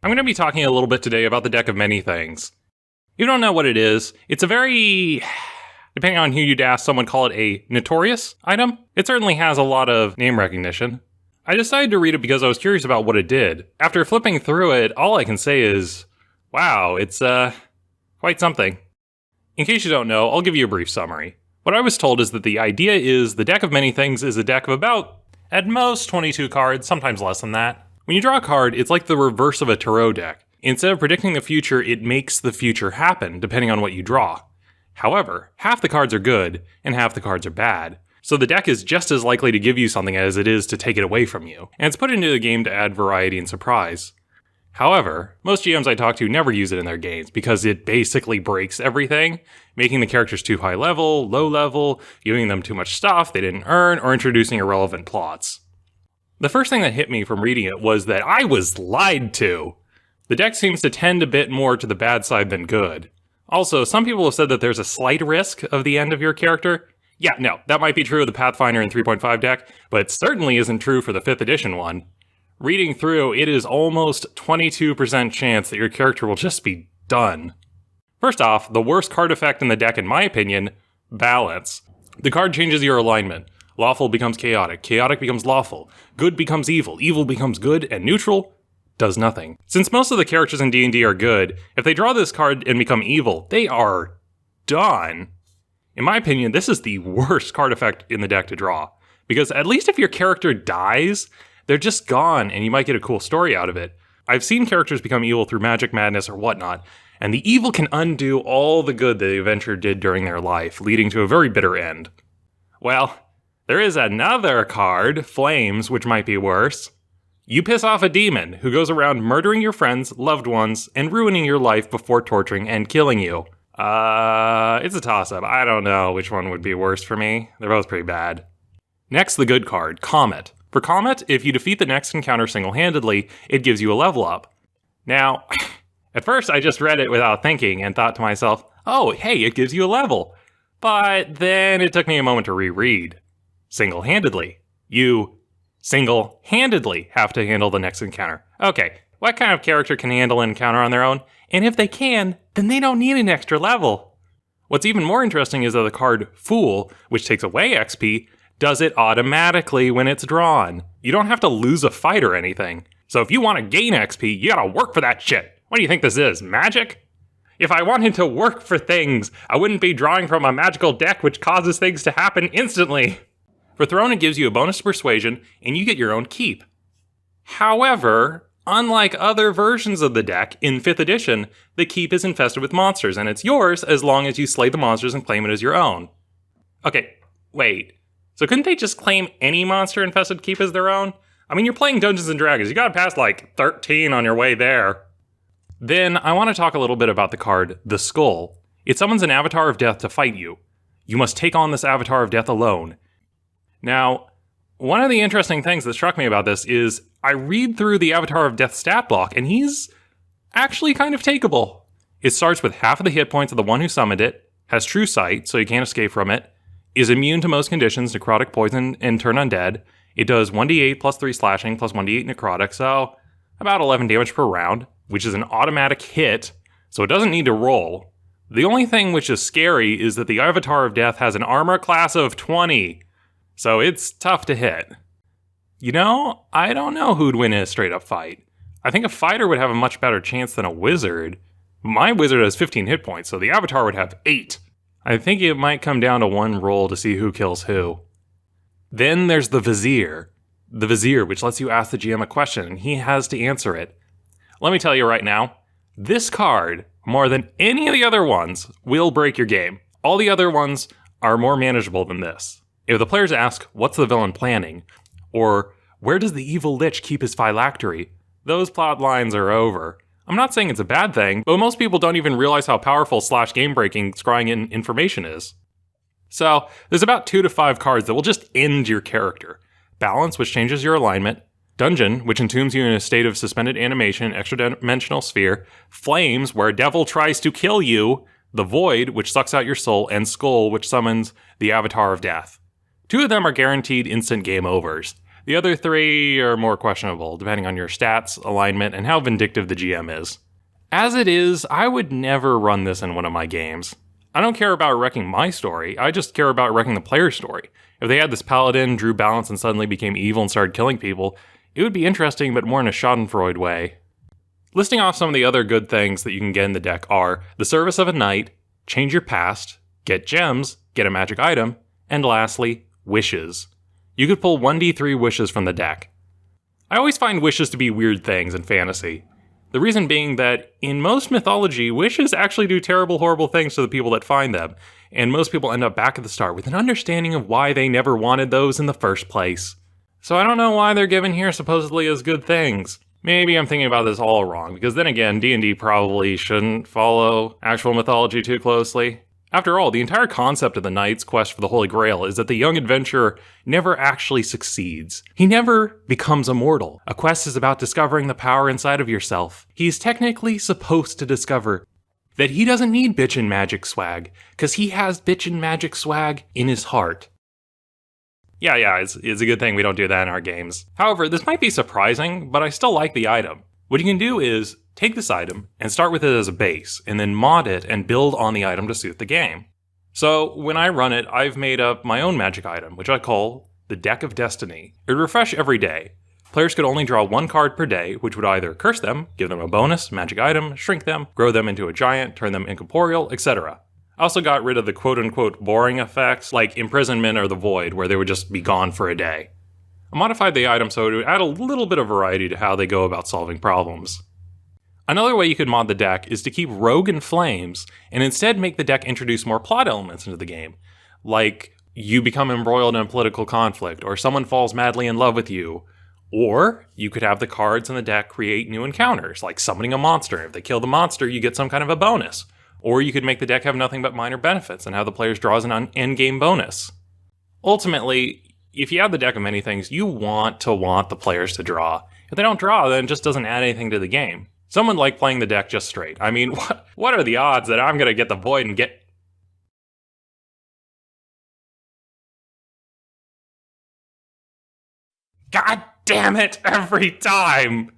I'm going to be talking a little bit today about the deck of many things. If you don't know what it is, it's a very, depending on who you'd ask, someone call it a notorious item. It certainly has a lot of name recognition. I decided to read it because I was curious about what it did. After flipping through it, all I can say is, wow, it's quite something. In case you don't know, I'll give you a brief summary. What I was told is that the idea is the deck of many things is a deck of about, at most, 22 cards, sometimes less than that. When you draw a card, it's like the reverse of a tarot deck. Instead of predicting the future, it makes the future happen, depending on what you draw. However, half the cards are good, and half the cards are bad. So the deck is just as likely to give you something as it is to take it away from you. And it's put into the game to add variety and surprise. However, most GMs I talk to never use it in their games, because it basically breaks everything, making the characters too high level, low level, giving them too much stuff they didn't earn, or introducing irrelevant plots. The first thing that hit me from reading it was that I was lied to. The deck seems to tend a bit more to the bad side than good. Also, some people have said that there's a slight risk of the end of your character. Yeah, no, that might be true of the Pathfinder and 3.5 deck, but it certainly isn't true for the 5th edition one. Reading through, it is almost 22% chance that your character will just be done. First off, the worst card effect in the deck, in my opinion, balance. The card changes your alignment. Lawful becomes chaotic, chaotic becomes lawful, good becomes evil, evil becomes good, and neutral does nothing. Since most of the characters in D&D are good, if they draw this card and become evil, they are done. In my opinion, this is the worst card effect in the deck to draw, because at least if your character dies, they're just gone and you might get a cool story out of it. I've seen characters become evil through magic madness or whatnot, and the evil can undo all the good the adventurer did during their life, leading to a very bitter end. Well, there is another card, Flames, which might be worse. You piss off a demon who goes around murdering your friends, loved ones, and ruining your life before torturing and killing you. It's a toss-up. I don't know which one would be worse for me. They're both pretty bad. Next, the good card, Comet. For Comet, if you defeat the next encounter single-handedly, it gives you a level up. Now, at first I just read it without thinking and thought to myself, oh, hey, it gives you a level. But then it took me a moment to reread. Single-handedly. You single-handedly have to handle the next encounter. Okay, what kind of character can handle an encounter on their own? And if they can, then they don't need an extra level. What's even more interesting is that the card Fool, which takes away XP, does it automatically when it's drawn. You don't have to lose a fight or anything. So if you want to gain XP, you gotta work for that shit. What do you think this is, magic? If I wanted to work for things, I wouldn't be drawing from a magical deck which causes things to happen instantly. For Throne, it gives you a bonus to Persuasion, and you get your own keep. However, unlike other versions of the deck, in 5th edition, the keep is infested with monsters, and it's yours as long as you slay the monsters and claim it as your own. Okay, wait. So couldn't they just claim any monster-infested keep as their own? I mean, you're playing Dungeons & Dragons. You gotta pass like 13 on your way there. Then, I want to talk a little bit about the card, the Skull. It summons an Avatar of Death to fight you. You must take on this Avatar of Death alone. Now, one of the interesting things that struck me about this is I read through the Avatar of Death stat block, and he's actually kind of takeable. It starts with half of the hit points of the one who summoned it, has true sight, so you can't escape from it, is immune to most conditions, necrotic, poison, and turn undead. It does 1d8 plus 3 slashing plus 1d8 necrotic, so about 11 damage per round, which is an automatic hit, so it doesn't need to roll. The only thing which is scary is that the Avatar of Death has an armor class of 20, so it's tough to hit. You know, I don't know who'd win in a straight-up fight. I think a fighter would have a much better chance than a wizard. My wizard has 15 hit points, so the Avatar would have 8. I think it might come down to one roll to see who kills who. Then there's the Vizier. The Vizier, which lets you ask the GM a question, and he has to answer it. Let me tell you right now, this card, more than any of the other ones, will break your game. All the other ones are more manageable than this. If the players ask, what's the villain planning? Or, where does the evil lich keep his phylactery? Those plot lines are over. I'm not saying it's a bad thing, but most people don't even realize how powerful / game-breaking scrying in information is. So, there's about 2 to 5 cards that will just end your character. Balance, which changes your alignment. Dungeon, which entombs you in a state of suspended animation, extra-dimensional sphere. Flames, where a devil tries to kill you. The Void, which sucks out your soul. And Skull, which summons the Avatar of Death. 2 of them are guaranteed instant game overs. The other 3 are more questionable, depending on your stats, alignment, and how vindictive the GM is. As it is, I would never run this in one of my games. I don't care about wrecking my story, I just care about wrecking the player's story. If they had this paladin, drew balance, and suddenly became evil and started killing people, it would be interesting, but more in a schadenfreude way. Listing off some of the other good things that you can get in the deck are the Service of a Knight, Change Your Past, Get Gems, Get a Magic Item, and lastly, Wishes. You could pull 1d3 wishes from the deck. I always find wishes to be weird things in fantasy. The reason being that in most mythology, wishes actually do terrible, horrible things to the people that find them, and most people end up back at the start with an understanding of why they never wanted those in the first place. So I don't know why they're given here supposedly as good things. Maybe I'm thinking about this all wrong, because then again, D&D probably shouldn't follow actual mythology too closely. After all, the entire concept of the Knight's quest for the Holy Grail is that the young adventurer never actually succeeds. He never becomes immortal. A quest is about discovering the power inside of yourself. He's technically supposed to discover that he doesn't need bitchin' magic swag, because he has bitchin' magic swag in his heart. Yeah, it's a good thing we don't do that in our games. However, this might be surprising, but I still like the item. What you can do is take this item and start with it as a base, and then mod it and build on the item to suit the game. So when I run it, I've made up my own magic item, which I call the Deck of Destiny. It would refresh every day. Players could only draw 1 card per day, which would either curse them, give them a bonus, magic item, shrink them, grow them into a giant, turn them incorporeal, etc. I also got rid of the quote-unquote boring effects, like imprisonment or the void, where they would just be gone for a day. I modified the item so it would add a little bit of variety to how they go about solving problems. Another way you could mod the deck is to keep Rogue and Flames, and instead make the deck introduce more plot elements into the game. Like, you become embroiled in a political conflict, or someone falls madly in love with you. Or, you could have the cards in the deck create new encounters, like summoning a monster. If they kill the monster, you get some kind of a bonus. Or you could make the deck have nothing but minor benefits, and have the players draw as an endgame bonus. Ultimately, if you have the deck of many things, you want the players to draw. If they don't draw, then it just doesn't add anything to the game. Some would like playing the deck just straight. I mean, what are the odds that I'm going to get the Void and get... God damn it, every time!